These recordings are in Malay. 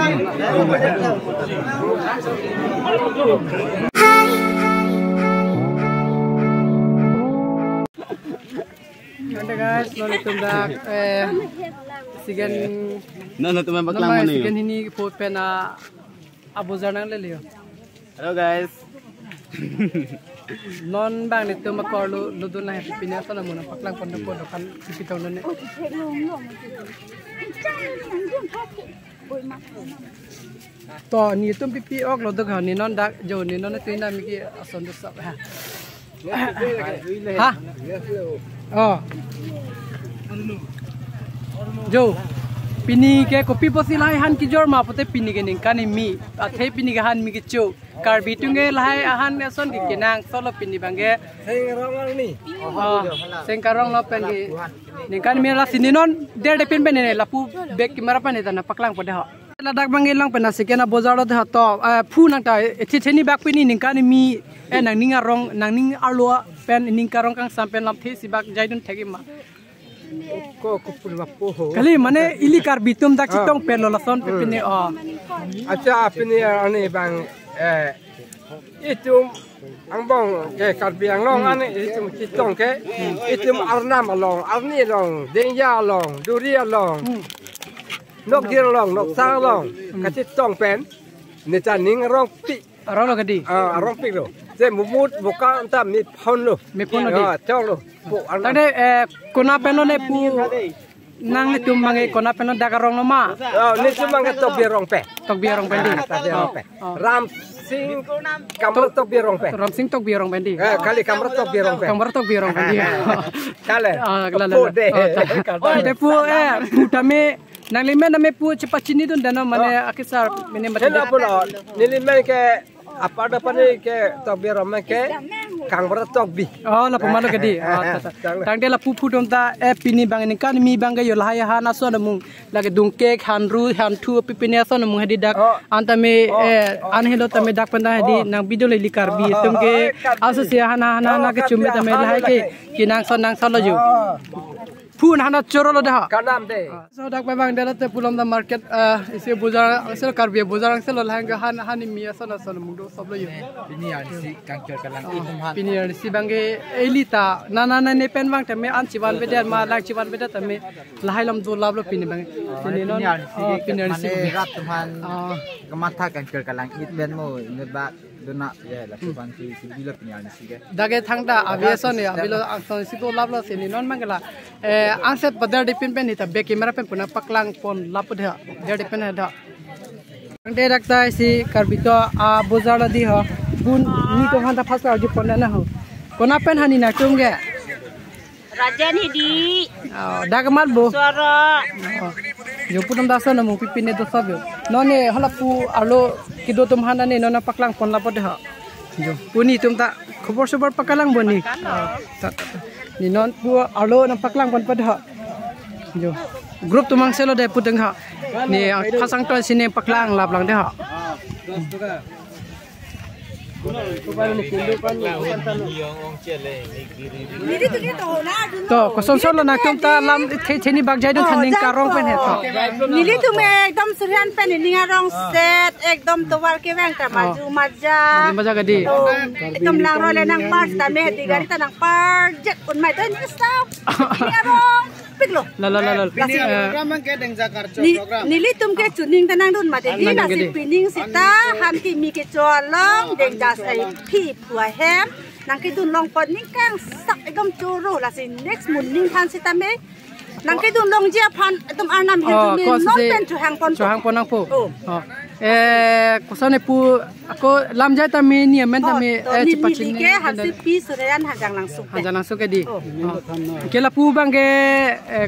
Ada guys, lalu tundak sigan teman baklang mana sigan ini pot pena Abu Zarnang lelio. Halo guys. Non bang itu makor lu dun lah pina sana muna paklang pon kan dipitaw na ni. To ni tum pipi ok lo dog ni non dak jo ni non tu na mi ki ason du sab ha. Ha? Oh. Jo. Pini ke kopi posi lai han ki jor ma pote pini ke ning kani mi athe pini ke han mi ki chu karbi tunge lai han son ki kenang solo pini bangge Sengkarong ni. sengkarong lo pen ki ning kan mi la sininon de pen pen ne lapu bek ki mara pan ne tan paklang pode ha ladak bangge lang pen sikena bozar lo ha to phu nang ta cheni bak pini ning kan mi nang ninga rong nang ning arlo pen ning karong kang sampen lam the sibak jaidun thegi ma Ko pulwa po. kali mane ili karbi tum dak chitong pen lo lason pepine o Acha apni ani bang itum ang bong ke karbiang long ani itum kitong ke itum arnam long arni long dengya long duria long nok dir long nok sang long katitong pen ni taning rong pi arong lo kadi rong pi lo je mumut buka antam mi phon lo mi pun lagi chong lo bu tade kona peno ne pu nang le tum mangi kona peno dakarong no ma ni cuma tok birong pe tok biarong pendi ram sing kamar tok birong pe ram sing tok biarong pendi kali kamar tok birong pe kamar tok biarong pendi kale kala po de te pu pu tame nang le men ame pu cepat cini dun dano mane akisar mene Hela pula nilimen ke apa ada pada ke tok birong ke kamar tok bi oh la pemalo kadi tang de la pu dum ta pini bang ni kan mi bang yo la ya hana so na mung lagi dung kek han ru han tu pipine so na mung hadi dak antame an helo tame dak panda hadi nang video le likar bi tum ke aso se hana ke chume tame la ke kinang so lo ju pu hana choro lo da kanam de so dak bang de la te pulom da market ise buzar asel karbi buzar asel lo hanga han mi so na mung do sob lo yu ini ani si kangker kalang Pinir si bangge elita nana ne pen bang tame an chiban beder ma lang chiban beder tame lahai lam do lablo pini bang pini non pinir si rat tuhan kematha kangker kalang it ben mo ngeba dona ya la tuhan si bila pinyal si ke dage thangda aviation ne abilo angson si do lablo sini non mangala angset badar dipin pen hita be camera pen puna paklang pon lapudha der dipin hada angde rakta si karbito a bozala di ho bun ni to handa phasa ju pon na ho kona pen hani na tungge Rajan hidi dagamat bo suara jo putam dasa na mu pipine do sabe none halapu alo kido tum handa ne nona paklang pon lapod ha jo puni tum ta khobor sobor pakalang boni ni non pu alo na paklang pon pad ha jo grup tumang selo de puteng ha ni phasang to sine paklang laplang de ha to koson solo na tumta lam theni bag jai dun thaning karong pen he to nili tume ekdom suryan pen ninga rong set ekdom towar ke bang ta maju maja maja gadi ekdom lang ro le nang part ta me ti gari ta nang part jet kun mai ten stop ninga rong piglo la program ke deng jakarta program nili tum ke chuning ta nang dun ma te ni na si pining sita han ki mi ke cholong deng ja sai phi phua hem nang ke dun long pot ning kang sak ekdom churu la si next mun ning than sita me nang ke dun long jia phan ekdom arnam he dun non pen chu hang pon nang po kosane pu ako lam jai ta me ni men ta me chipachin ke hasi pi surean hajang langsung ke di ke la pu bang ke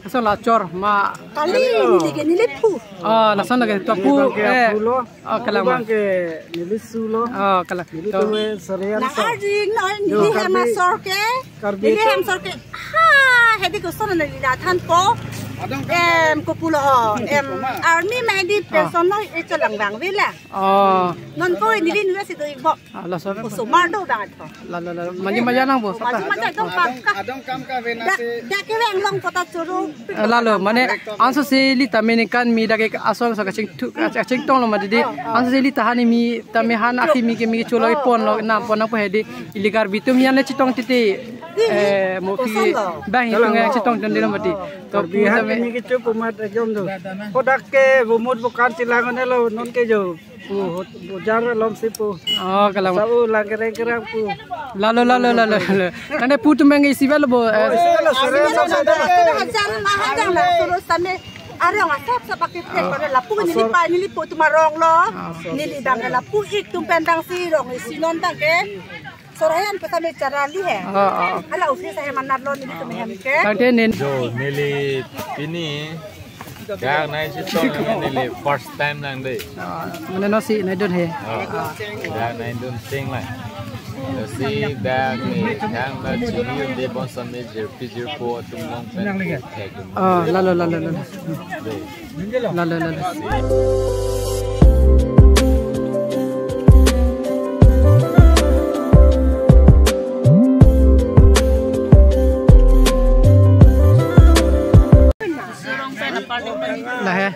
kosan la chor ma kali nili pu la son ke to pu kala ma ke nilisulo kala to sorean na arjing no nili hema sor ke nili hem sor ke ha hedi ko son nili da than po Kupulo army mai di personal itu langbang villa. Oh. Non ko ini di nulis itu ibu. Allah sabar. Sumar do banget to. La. Manja nang bos. Manja dong pakka. Dak keweng long kota curu. Lalu mane anso seli tamene kan mi dake asong sa kacing tong lo madidi anso seli tahani mi tamehan akhi mi ke chulo pon lo na pon po hedi iligar bitum yan le chitong titi mo ki bang itong chitong tendilo mati to bihan mi ke chup mat jom do kodak ke bumut bukan silangan lo non ke jo bujar lom sipu oh kalam sau langgereng pu lalu nane putu mengi sivel bo mahadang lah terus tane ada ngasap sa pakai tek pada lapu nili pa nili po tumarong lo nili dang lapu ik tum pendang sirong silon tang ke sorayan pa kami cara lihe ala usi saya manar lo nili tumehem ke tangte nen jo nili ini gang nai sitong nili first time lang deh mana nasi nai don he gang nai don sing lah si gang ni gang la chini de bon samne je pijir po tum long pen oh lalu lah he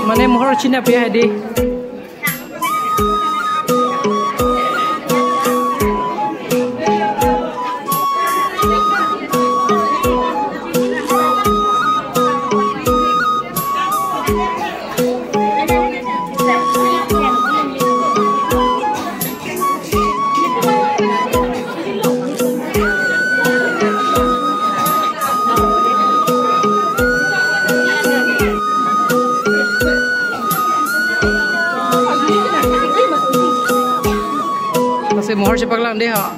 Mana mohon Cina pihak di. Mohon cepat lang deh ha.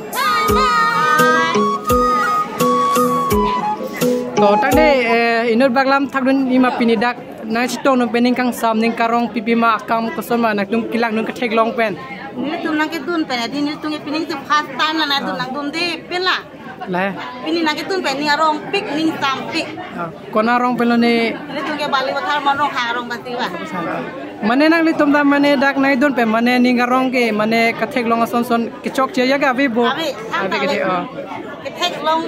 To tak deh inur baglam takdun ima pinidak na chitong no pening kang sam ning karong pipi ma akam kusama nak tung kilang nung kathek long pen. Ni tu nang ketun pen adi ni tung pining tu khas time na tu nang dum de pen la. Lah. Pini nang ketun pen ni arong pik ning sam pik. Kona rong pen lo ni. Ni tung ke bali wathar manong harong bati wa. Mane nang litum da mane dak nai don pe mane ningarong ke mane kathek long son son kichok che yaga vi bo abi ke kathek long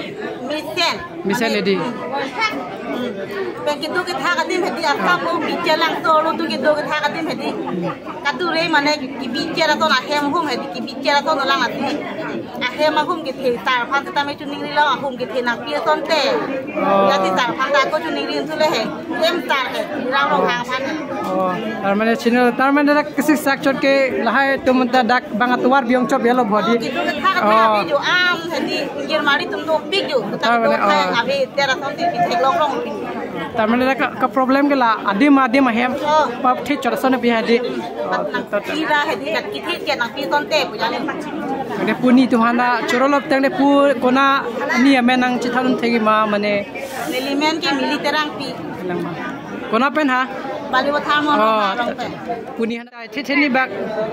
misen ledi pe ke do ke tha ka dim hedi asa mo bi chelang to lo tu ke do ke tha ka dim hedi katu re mane ki bi chera to na hem hum hedi ki bi chera to no lang ati a hem ma hum ke the tar phan ta me chuning ri lo hum ke the na pi son te ya ti tar phan ta ko chuning ri tu le he em tar he rang lo hang phan Tarmane chino tarmane dak kisi sakchot ke lahai tumta dak bangatuar biong chop yelo body gitu ke tha ka abi jo am hedi ngir mari tum do pik jo ta do ka abi tera son ti thek long long Taman ka problem ke la adim hem pap thi chora sana bi hadi Ira hedi kat kiti ke nang pi ton te punya le macam. de puni tuhana chorolop tang de pu kona ni amenang chithalun thegi ma mane Elemen ke militerang pi. kona pen ha Bali watham mo rong pe. puni hana theni bak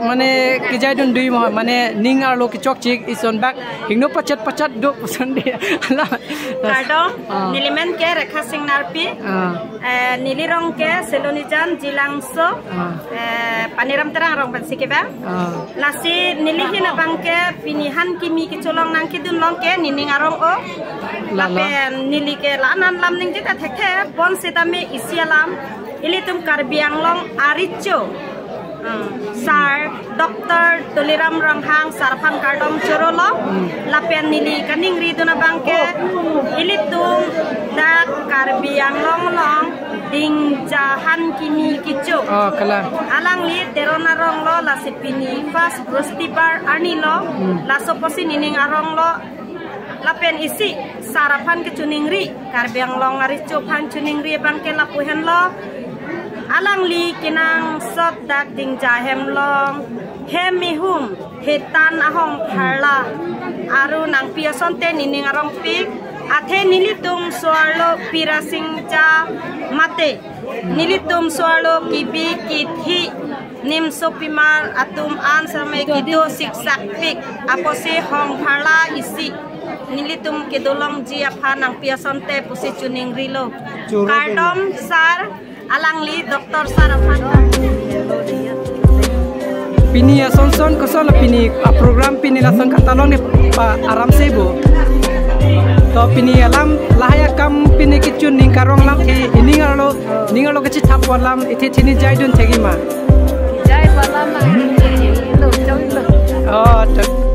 mane kijai dun dui mo mane ning ar lo ki chok chik ison bak hingno pachat do pusan de ala Kardom nilimen ke rekha sing narpi nilirong ke selonijan jilangso paniram terang rong ban sikeba lasi nilihin abang ke pinihan kimi ki cholong nang ki dun long ke nining arong o lape nili ke lanan lam ning jita thekhe bon setame isialam ilitum karbiang long aricho sar doktor tuliram ranghang sarphang kardom chorolo lapen nili kaning riduna bangke ilitum da karbiang long ding jahan kimi kicho kala alang li terona rong lo la sipini fast brustibar ani lo la soposi nining arong lo lapen isi sarapan ke cuningri karbiang long aricho phan cuningri bangke lapuhen lo alang li kinang sot dak ding jahem long hemihum hetan ahong pharla aru nang piasonte nining arong pik athe nilitum swalo pirasing cha mate nilitum swalo kibi kithi nim sopimar atum an samay kido siksak pik apose hong pharla isi nilitum kedolong ji apha nang piasonte pusi chuning rilo kardom sar alang li doktor sarafan pini ya son kosol pini program pini la sang katalon ne pa aram sebo to pini alam lahaya kam pini kichun ning karong lam the ningalo ke chithap walam ithi thini jaidun thegi ma Jai balam lo joi lo. oh